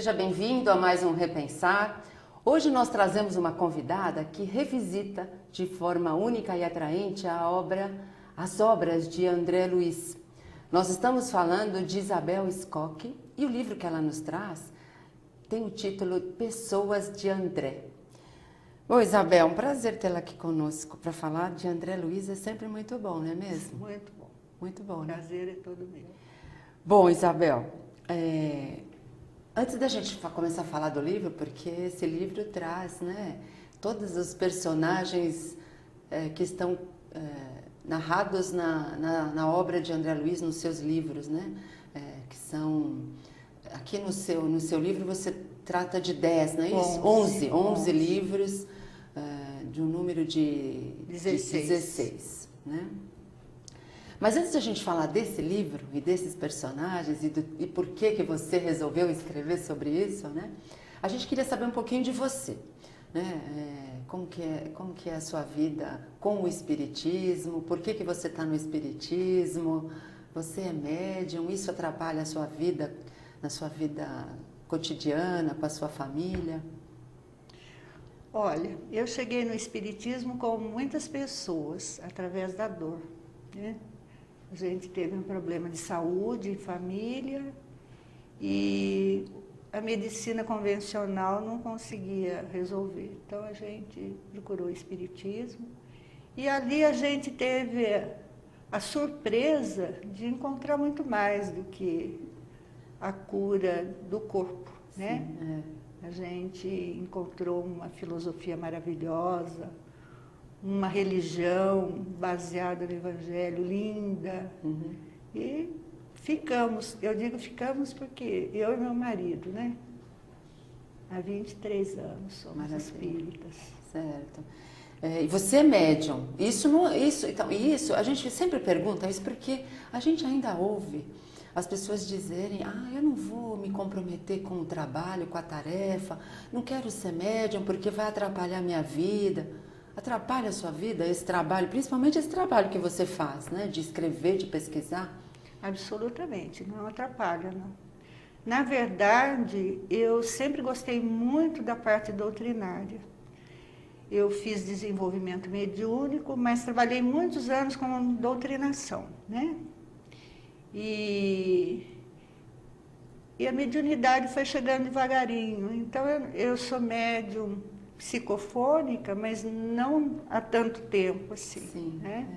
Seja bem-vindo a mais um Repensar. Hoje nós trazemos uma convidada que revisita de forma única e atraente as obras de André Luiz. Nós estamos falando de Isabel Scocchi e o livro que ela nos traz tem o título Pessoas de André. Bom, Isabel, um prazer tê-la aqui conosco para falar de André Luiz. É sempre muito bom, não é mesmo? Muito bom. Muito bom, né? Prazer é todo meu. Bom, Isabel, antes da gente começar a falar do livro, porque esse livro traz, né, todos os personagens que estão narrados na obra de André Luiz, nos seus livros, né, que são... Aqui no seu livro você trata de 10, não é isso? 11 livros, de um número de 16, né? Mas antes de a gente falar desse livro e desses personagens e por que você resolveu escrever sobre isso, né? A gente queria saber um pouquinho de você, né? Como que é a sua vida com o espiritismo, por que você está no espiritismo, você é médium, isso atrapalha a sua vida, na sua vida cotidiana, com a sua família? Olha, eu cheguei no espiritismo como muitas pessoas, através da dor, né? A gente teve um problema de saúde em família e a medicina convencional não conseguia resolver. Então a gente procurou o espiritismo e ali a gente teve a surpresa de encontrar muito mais do que a cura do corpo, né? Sim, A gente encontrou uma filosofia maravilhosa, uma religião baseada no Evangelho, linda. Uhum. E ficamos, eu digo ficamos porque eu e meu marido, né? Há 23 anos somos Maravilha. espíritas. Certo. E você é médium. Isso, a gente sempre pergunta isso porque a gente ainda ouve as pessoas dizerem: eu não vou me comprometer com o trabalho, com a tarefa, não quero ser médium porque vai atrapalhar a minha vida. Atrapalha a sua vida esse trabalho, principalmente esse trabalho que você faz, né? De escrever, de pesquisar? Absolutamente, não atrapalha, não. Na verdade, eu sempre gostei muito da parte doutrinária. Eu fiz desenvolvimento mediúnico, mas trabalhei muitos anos com doutrinação, né? E a mediunidade foi chegando devagarinho. Então, eu sou médium psicofônica, mas não há tanto tempo assim. Sim, né?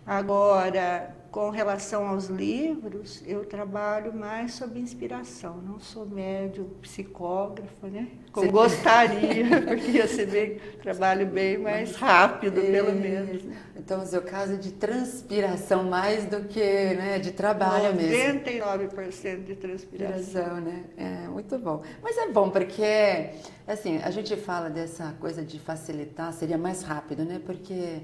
Agora, com relação aos livros, eu trabalho mais sob inspiração. Não sou médium psicógrafa, né? Como gostaria, porque ia ser trabalho bem mais rápido, pelo menos. Então, o seu caso é de transpiração mais do que, né, de trabalho mesmo. 99% de transpiração. Né? É muito bom. Mas é bom porque, assim, a gente fala dessa coisa de facilitar, seria mais rápido, né? Porque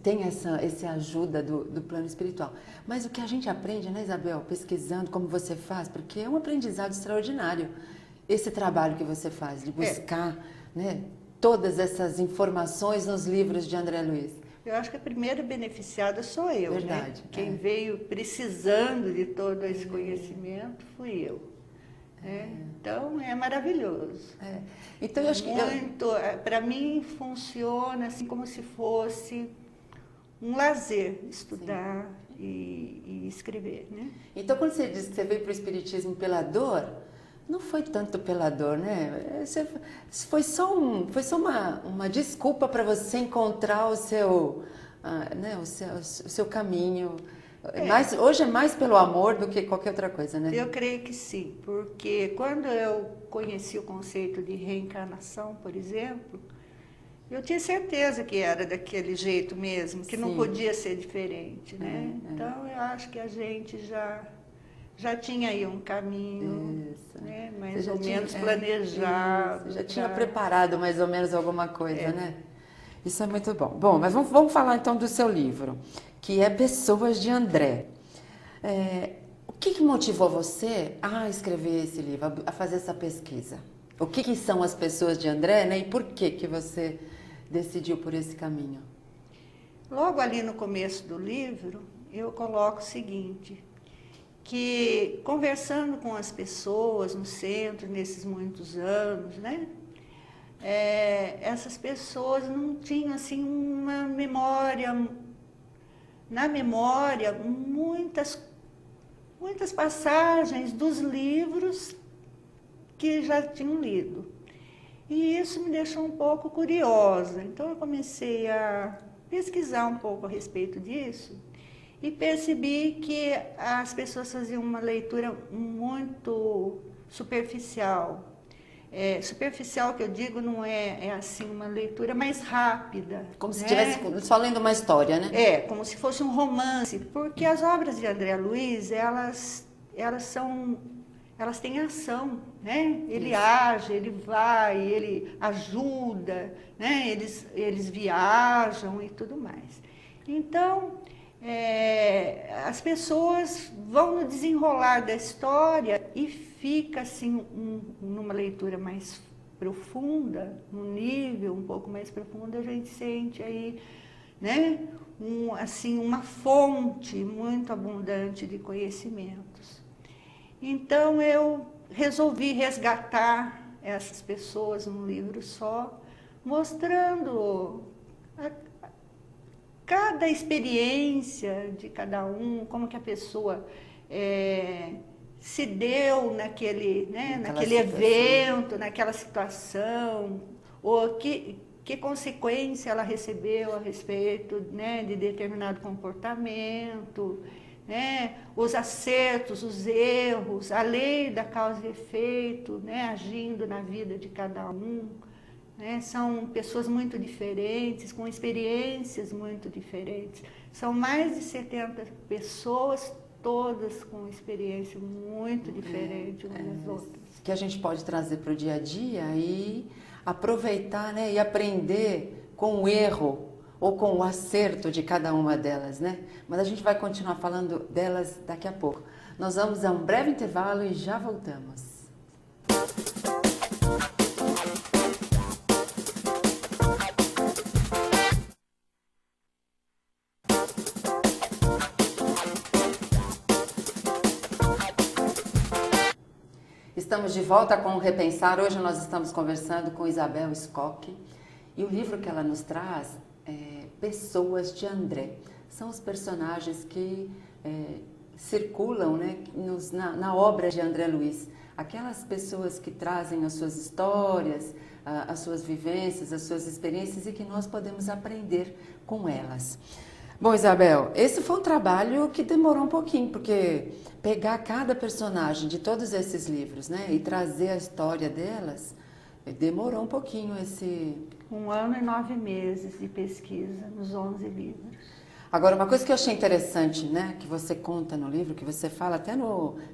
tem essa ajuda do plano espiritual. Mas o que a gente aprende, né, Isabel, pesquisando como você faz, porque é um aprendizado extraordinário esse trabalho que você faz, de buscar né, todas essas informações nos livros de André Luiz. Eu acho que a primeira beneficiada sou eu, Verdade, né? Quem veio precisando de todo esse conhecimento fui eu. Então, é maravilhoso. Então, eu acho que para mim, funciona assim como se fosse um lazer, estudar e escrever, né? Então, quando você diz que você veio para o espiritismo pela dor, não foi tanto pela dor, né? Foi só uma desculpa para você encontrar o seu caminho. Hoje é mais pelo amor do que qualquer outra coisa, né? Eu creio que sim, porque quando eu conheci o conceito de reencarnação, por exemplo, eu tinha certeza que era daquele jeito mesmo, que não podia ser diferente, né? Então, eu acho que a gente já tinha aí um caminho, né, mais ou menos planejado. Já tinha preparado mais ou menos alguma coisa, né? Isso é muito bom. Bom, mas vamos falar então do seu livro, que é Pessoas de André. O que motivou você a escrever esse livro, a fazer essa pesquisa? O que são as pessoas de André, né? E por que você decidiu por esse caminho? Logo ali no começo do livro, eu coloco o seguinte, que, conversando com as pessoas no centro, nesses muitos anos, né? Essas pessoas não tinham, assim, uma memória, na memória, muitas passagens dos livros que já tinham lido. E isso me deixou um pouco curiosa. Então, eu comecei a pesquisar um pouco a respeito disso e percebi que as pessoas faziam uma leitura muito superficial. Superficial, que eu digo, não é assim uma leitura mais rápida. Como se né? estivesse só lendo uma história, né? Como se fosse um romance, porque as obras de André Luiz, elas têm ação, né? Ele age, ele vai, ele ajuda, né? Eles viajam e tudo mais. Então, as pessoas vão no desenrolar da história e fica assim numa leitura mais profunda, num nível um pouco mais profundo, a gente sente aí, né? Uma fonte muito abundante de conhecimentos. Então, eu resolvi resgatar essas pessoas num livro só, mostrando cada experiência de cada um, como que a pessoa se deu naquele evento, naquela situação, ou que consequência ela recebeu a respeito, né, de determinado comportamento, né, os acertos, os erros, a lei da causa e efeito, né, agindo na vida de cada um. Né? São pessoas muito diferentes, com experiências muito diferentes. São mais de 70 pessoas, todas com experiência muito diferente umas das outras. Que a gente pode trazer para o dia a dia e aproveitar, né, e aprender com o erro ou com o acerto de cada uma delas, né? Mas a gente vai continuar falando delas daqui a pouco. Nós vamos a um breve intervalo e já voltamos. Estamos de volta com o Repensar. Hoje nós estamos conversando com Isabel Scocchi e o livro que ela nos traz é Pessoas de André. São os personagens que circulam, né, na obra de André Luiz. Aquelas pessoas que trazem as suas histórias, as suas vivências, as suas experiências e que nós podemos aprender com elas. Bom, Isabel, esse foi um trabalho que demorou um pouquinho, porque pegar cada personagem de todos esses livros, né, e trazer a história delas, demorou um pouquinho esse... 1 ano e 9 meses de pesquisa nos 11 livros. Agora, uma coisa que eu achei interessante, né, que você conta no livro, que você fala até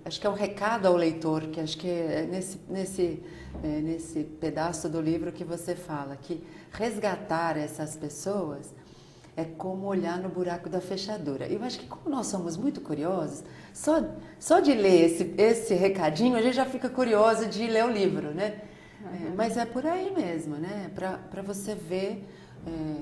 acho que é o recado ao leitor, que acho que é nesse pedaço do livro que você fala, que resgatar essas pessoas é como olhar no buraco da fechadura. Eu acho que como nós somos muito curiosos, só de ler esse recadinho, a gente já fica curioso de ler o livro, né? Mas é por aí mesmo, né? Para você ver,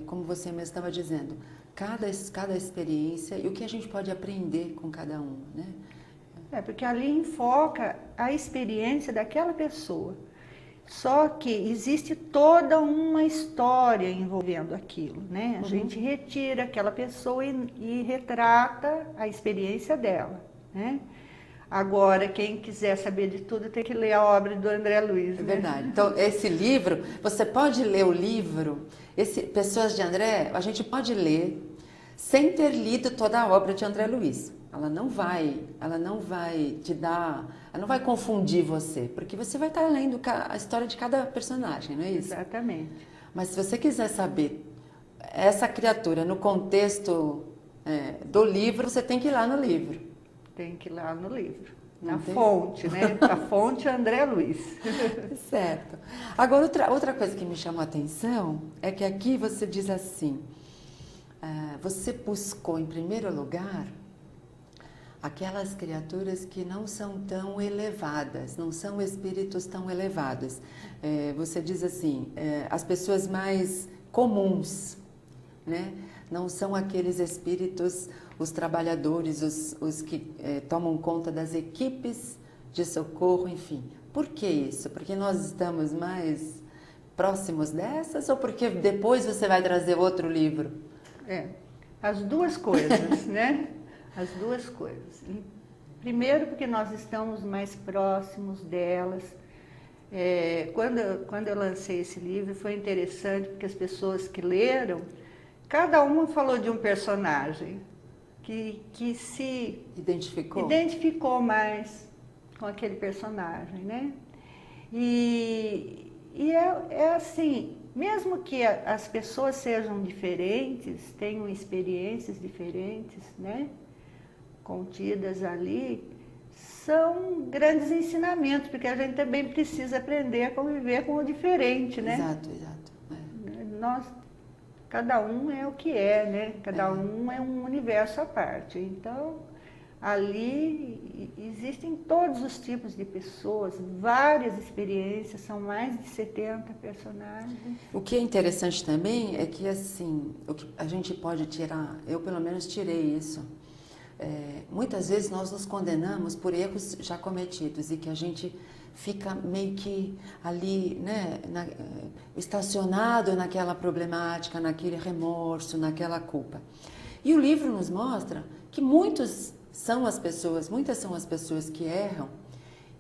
como você mesmo estava dizendo, cada experiência e o que a gente pode aprender com cada um, né? Porque ali enfoca a experiência daquela pessoa. Só que existe toda uma história envolvendo aquilo, né? A gente retira aquela pessoa e retrata a experiência dela, né? Agora, quem quiser saber de tudo tem que ler a obra do André Luiz, né? É verdade. Então, esse livro, você pode ler o livro, Pessoas de André, a gente pode ler sem ter lido toda a obra de André Luiz. Ela não vai te dar, ela não vai confundir você, porque você vai estar lendo a história de cada personagem, não é isso? Exatamente. Mas se você quiser saber essa criatura no contexto do livro, você tem que ir lá no livro. Tem que ir lá no livro. Na fonte, né? A fonte André Luiz. Certo. Agora, outra coisa que me chamou a atenção é que aqui você diz assim, você buscou em primeiro lugar aquelas criaturas que não são tão elevadas, não são espíritos tão elevados. Você diz assim, as pessoas mais comuns, né? Não são aqueles espíritos os trabalhadores, os que tomam conta das equipes de socorro, enfim. Por que isso? Porque nós estamos mais próximos dessas ou porque depois você vai trazer outro livro? As duas coisas, né? As duas coisas. Primeiro, porque nós estamos mais próximos delas. Quando eu lancei esse livro, foi interessante, porque as pessoas que leram, cada uma falou de um personagem que se identificou mais com aquele personagem, né? E é assim, mesmo que as pessoas sejam diferentes, tenham experiências diferentes, né, contidas ali, são grandes ensinamentos, porque a gente também precisa aprender a conviver com o diferente, né? Exato. Cada um é o que é, né? Cada um é um universo à parte. Então, ali existem todos os tipos de pessoas, várias experiências, são mais de 70 personagens. O que é interessante também é que, assim, o que a gente pode tirar, eu pelo menos tirei isso, muitas vezes nós nos condenamos por erros já cometidos e que a gente fica meio que ali, né, estacionado naquela problemática, naquele remorso, naquela culpa. E o livro nos mostra que muitas são as pessoas que erram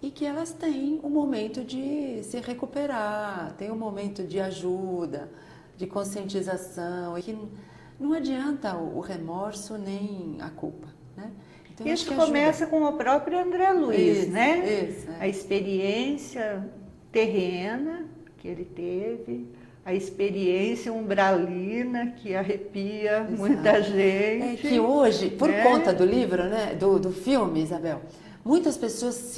e que elas têm um momento de se recuperar, têm um momento de ajuda, de conscientização, e que não adianta o remorso nem a culpa, né? Então, isso começa com o próprio André Luiz, né? Isso. A experiência terrena que ele teve, a experiência umbralina que arrepia muita gente. Que hoje, por conta do livro, né, do filme, Isabel, muitas pessoas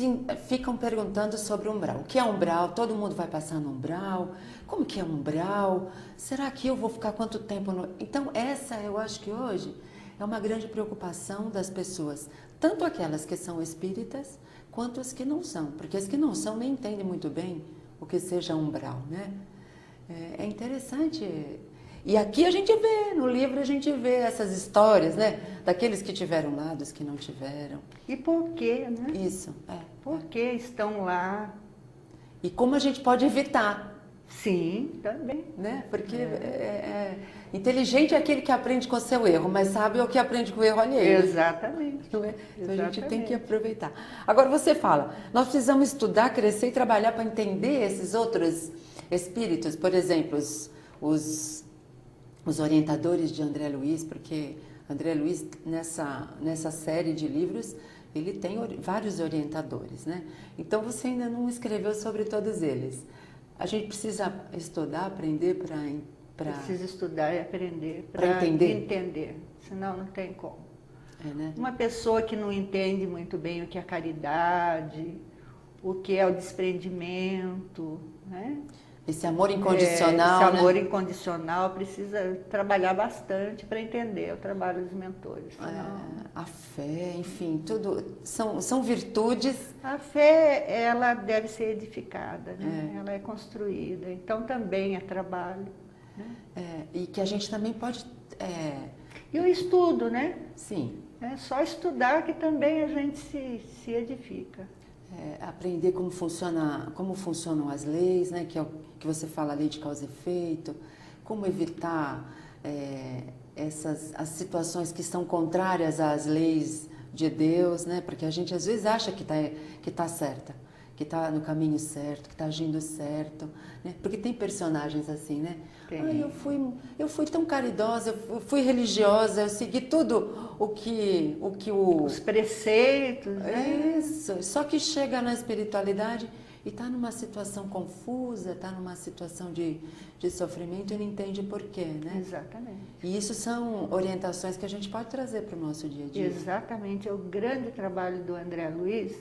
ficam perguntando sobre umbral. O que é umbral? Todo mundo vai passar no umbral? Como que é umbral? Será que eu vou ficar quanto tempo no... Então, eu acho que hoje é uma grande preocupação das pessoas, tanto aquelas que são espíritas, quanto as que não são, porque as que não são nem entendem muito bem o que seja umbral, né? É interessante. E aqui a gente vê, no livro a gente vê essas histórias, né? Daqueles que tiveram lá, dos que não tiveram. E por quê, né? Isso, Por que estão lá? E como a gente pode evitar. Sim, também. Né? Porque inteligente é aquele que aprende com o seu erro, mas sabe o que aprende com o erro alheio. Exatamente. Não é? Então a gente tem que aproveitar. Agora você fala, nós precisamos estudar, crescer e trabalhar para entender esses outros espíritos, por exemplo, os orientadores de André Luiz, porque André Luiz, nessa série de livros, ele tem vários orientadores, né? Então você ainda não escreveu sobre todos eles. A gente precisa estudar, aprender para... Precisa estudar e aprender para entender, senão não tem como. Né? Uma pessoa que não entende muito bem o que é caridade, o que é o desprendimento, né? Esse amor incondicional. Esse amor incondicional precisa trabalhar bastante para entender o trabalho dos mentores. A fé, enfim, tudo são virtudes. A fé, ela deve ser edificada, né? Ela é construída, então também é trabalho. Né? E que a gente também pode... E o estudo, né? Sim. É só estudar que também a gente se edifica. Aprender como funcionam as leis, né? Que é o que você fala, a lei de causa e efeito, como evitar as situações que são contrárias às leis de Deus, né? Porque a gente às vezes acha que tá certa, que está no caminho certo, que está agindo certo, né? Porque tem personagens assim, né? Eu fui tão caridosa, eu fui religiosa, eu segui tudo os preceitos, né? Isso. Só que chega na espiritualidade e está numa situação confusa, está numa situação de sofrimento e não entende por quê, né? Exatamente. E isso são orientações que a gente pode trazer para o nosso dia a dia. Exatamente. O grande trabalho do André Luiz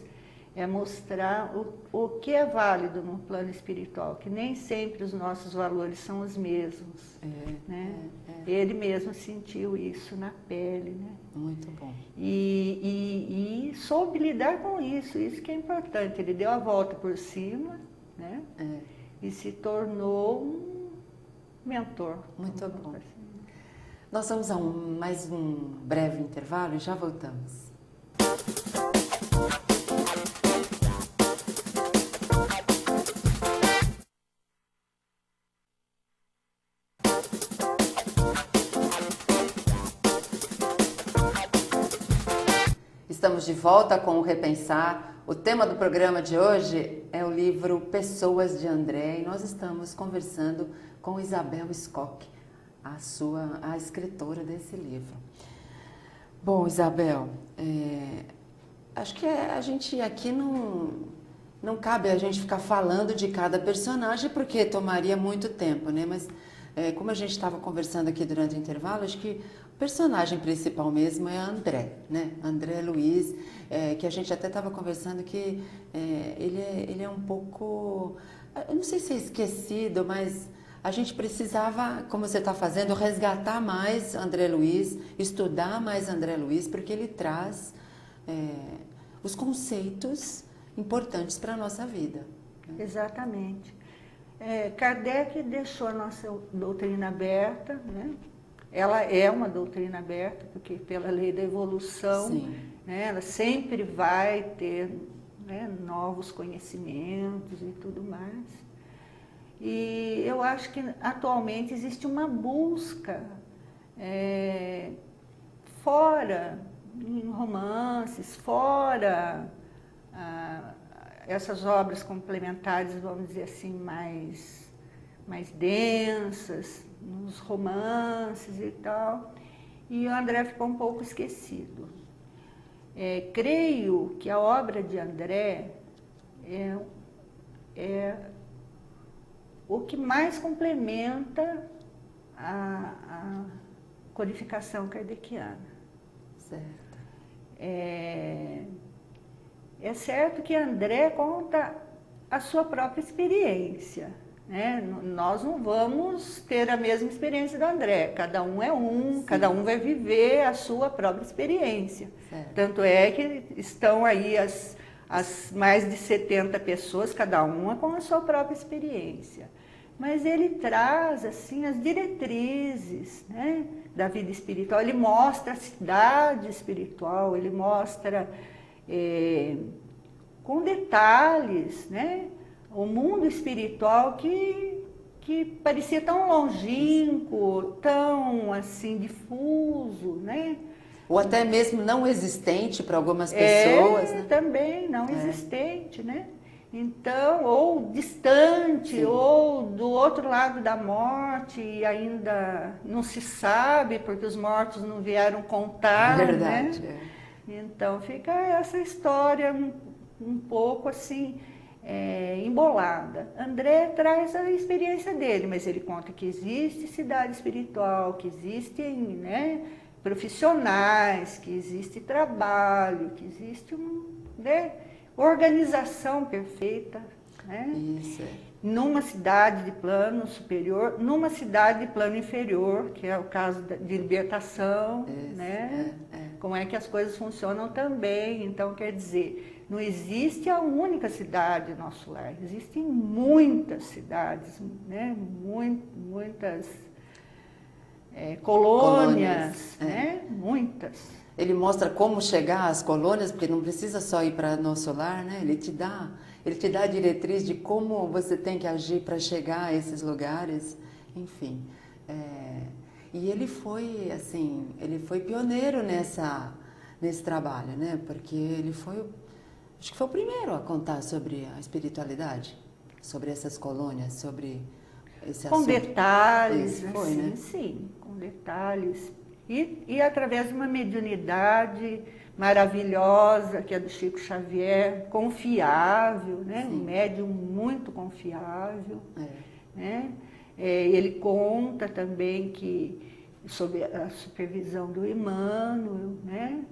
é mostrar o que é válido no plano espiritual, que nem sempre os nossos valores são os mesmos. Né? Ele mesmo sentiu isso na pele. Né? Muito bom. E soube lidar com isso que é importante. Ele deu a volta por cima, né? E se tornou um mentor. Muito bom. Nós vamos a mais um breve intervalo e já voltamos. Estamos de volta com o Repensar. O tema do programa de hoje é o livro Pessoas de André e nós estamos conversando com Isabel Scocchi, a escritora desse livro. Bom, Isabel, acho que a gente aqui não cabe a gente ficar falando de cada personagem porque tomaria muito tempo, né? Mas como a gente estava conversando aqui durante o intervalo, acho que o personagem principal mesmo é André, né? André Luiz, que a gente até estava conversando que ele é um pouco, eu não sei se é esquecido, mas a gente precisava, como você está fazendo, resgatar mais André Luiz, estudar mais André Luiz, porque ele traz os conceitos importantes para a nossa vida. Exatamente. Kardec deixou a nossa doutrina aberta, né? Ela é uma doutrina aberta, porque pela lei da evolução, né, ela sempre vai ter, né, novos conhecimentos e tudo mais. E eu acho que atualmente existe uma busca fora, em romances, fora essas obras complementares, vamos dizer assim, mais densas, nos romances e tal, e o André ficou um pouco esquecido. Creio que a obra de André é o que mais complementa a codificação kardeciana. Certo. É certo que André conta a sua própria experiência, né? Nós não vamos ter a mesma experiência do André, cada um é um, sim, cada um vai viver a sua própria experiência. Certo. Tanto é que estão aí as mais de 70 pessoas, cada uma com a sua própria experiência. Mas ele traz assim as diretrizes, né, da vida espiritual, ele mostra a cidade espiritual, ele mostra com detalhes, né, o mundo espiritual que parecia tão longínquo, tão assim difuso, né? Ou até mesmo não existente para algumas pessoas, né? Também não existente, né? Então, ou distante, sim, ou do outro lado da morte, e ainda não se sabe, porque os mortos não vieram contar, verdade, né? Então, fica essa história um pouco assim, embolada. André traz a experiência dele, mas ele conta que existe cidade espiritual, que existem, né, profissionais, que existe trabalho, que existe organização perfeita, né? Isso. Numa cidade de plano superior, numa cidade de plano inferior, que é o caso de libertação, né? Como é que as coisas funcionam também. Então, quer dizer, não existe a única cidade nosso lar, existem muitas cidades, né? Muitas colônias, né? Muitas. Ele mostra como chegar às colônias, porque não precisa só ir para nosso lar, né? Ele te dá a diretriz de como você tem que agir para chegar a esses lugares, enfim. E ele foi, assim, pioneiro nesse trabalho, né? Porque ele acho que foi o primeiro a contar sobre a espiritualidade, sobre essas colônias, sobre esse assunto. Com detalhes, foi, assim, né? Sim, com detalhes. E através de uma mediunidade maravilhosa, que é do Chico Xavier, confiável, né? Um médium muito confiável. Né? Ele conta também sobre a supervisão do Emmanuel, né?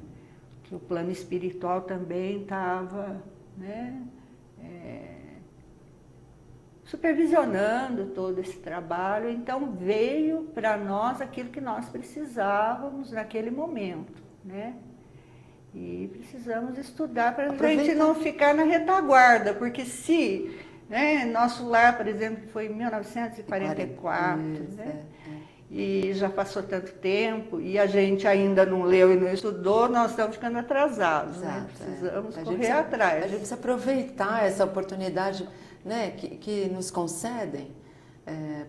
Que o plano espiritual também estava, né, supervisionando todo esse trabalho. Então veio para nós aquilo que nós precisávamos naquele momento, né? E precisamos estudar para a gente não ficar na retaguarda, porque se, né, nosso lar, por exemplo, foi em 1944, né? e já passou tanto tempo, e a gente ainda não leu e não estudou, nós estamos ficando atrasados, né? Precisamos correr atrás. A gente precisa aproveitar essa oportunidade, né, que nos concedem,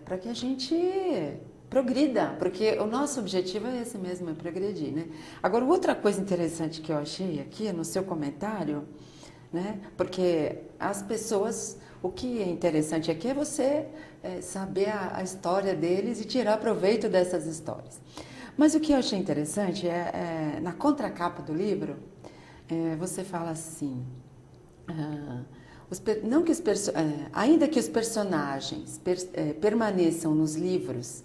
para que a gente progrida, porque o nosso objetivo é esse mesmo, é progredir, né? Agora, outra coisa interessante que eu achei aqui no seu comentário, né, porque as pessoas, o que é interessante aqui é você saber a história deles e tirar proveito dessas histórias. Mas o que eu achei interessante na contracapa do livro, você fala assim, ainda que os personagens permaneçam nos livros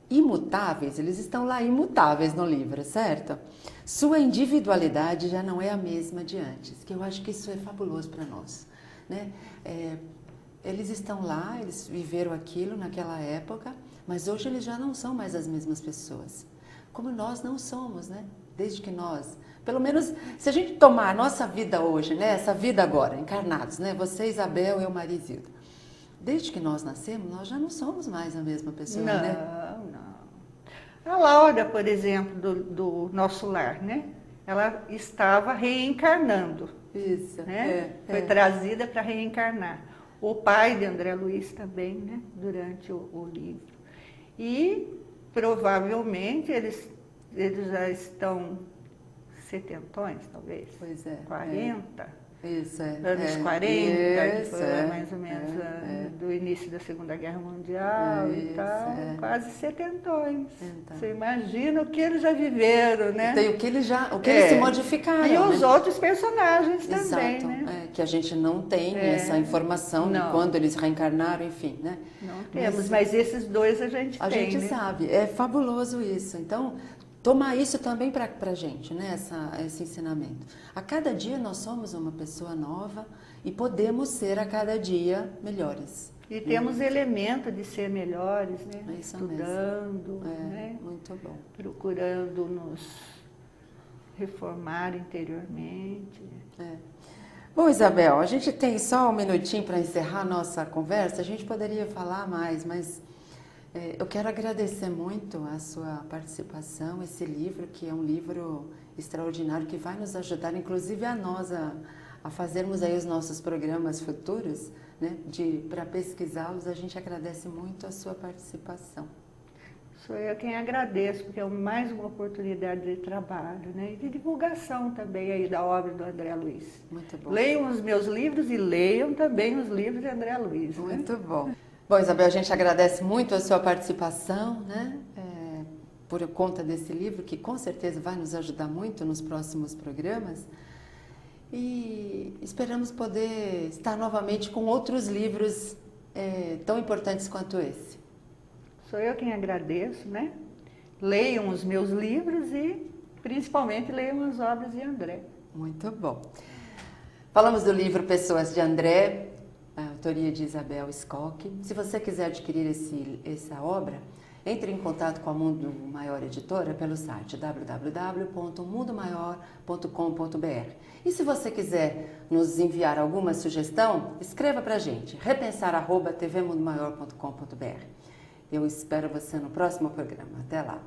imutáveis, eles estão lá imutáveis no livro, certo? Sua individualidade já não é a mesma de antes, que eu acho que isso é fabuloso para nós, né? Eles estão lá, eles viveram aquilo naquela época, mas hoje eles já não são mais as mesmas pessoas, como nós não somos, né? Desde que nós, pelo menos, se a gente tomar a nossa vida hoje, né? Essa vida agora, encarnados, né? Você, Isabel, eu, Maria Isilda. Desde que nós nascemos, nós já não somos mais a mesma pessoa, né? Não. A Laura, por exemplo, do nosso lar, né? Ela estava reencarnando. Isso. Né? Foi trazida para reencarnar. O pai de André Luiz também, né? Durante o livro. E provavelmente eles já estão setentões, talvez. Pois é. 40. Isso, Anos 40, que foi mais ou menos do início da Segunda Guerra Mundial e tal, quase setentões. Então. Você imagina o que eles já viveram, né? Então, o que eles se modificaram. E os outros personagens Exato, também, né? Que a gente não tem essa informação de quando eles reencarnaram, enfim, né? Não temos, mas esses dois a gente tem, A gente né? sabe, é fabuloso isso. Então, tomar isso também para a gente, né? Esse ensinamento. A cada dia nós somos uma pessoa nova e podemos ser a cada dia melhores. E temos elemento de ser melhores, né? É isso estudando, né? Muito bom. Procurando nos reformar interiormente. Bom, Isabel, a gente tem só um minutinho para encerrar a nossa conversa. A gente poderia falar mais, mas eu quero agradecer muito a sua participação, esse livro, que é um livro extraordinário, que vai nos ajudar, inclusive a nós, a fazermos aí os nossos programas futuros, né, para pesquisá-los. A gente agradece muito a sua participação. Sou eu quem agradeço, porque é mais uma oportunidade de trabalho, né, e de divulgação também aí da obra do André Luiz. Muito bom. Leiam os meus livros e leiam também os livros de André Luiz. Muito bom. Bom, Isabel, a gente agradece muito a sua participação, né, por conta desse livro, que com certeza vai nos ajudar muito nos próximos programas. E esperamos poder estar novamente com outros livros tão importantes quanto esse. Sou eu quem agradeço, né? Leiam os meus livros e, principalmente, leiam as obras de André. Muito bom. Falamos do livro Pessoas de André, a autoria de Isabel Scocchi. Se você quiser adquirir essa obra, entre em contato com a Mundo Maior Editora pelo site www.mundomaior.com.br. E se você quiser nos enviar alguma sugestão, escreva para a gente, repensar@tvmundomaior.com.br. Eu espero você no próximo programa. Até lá!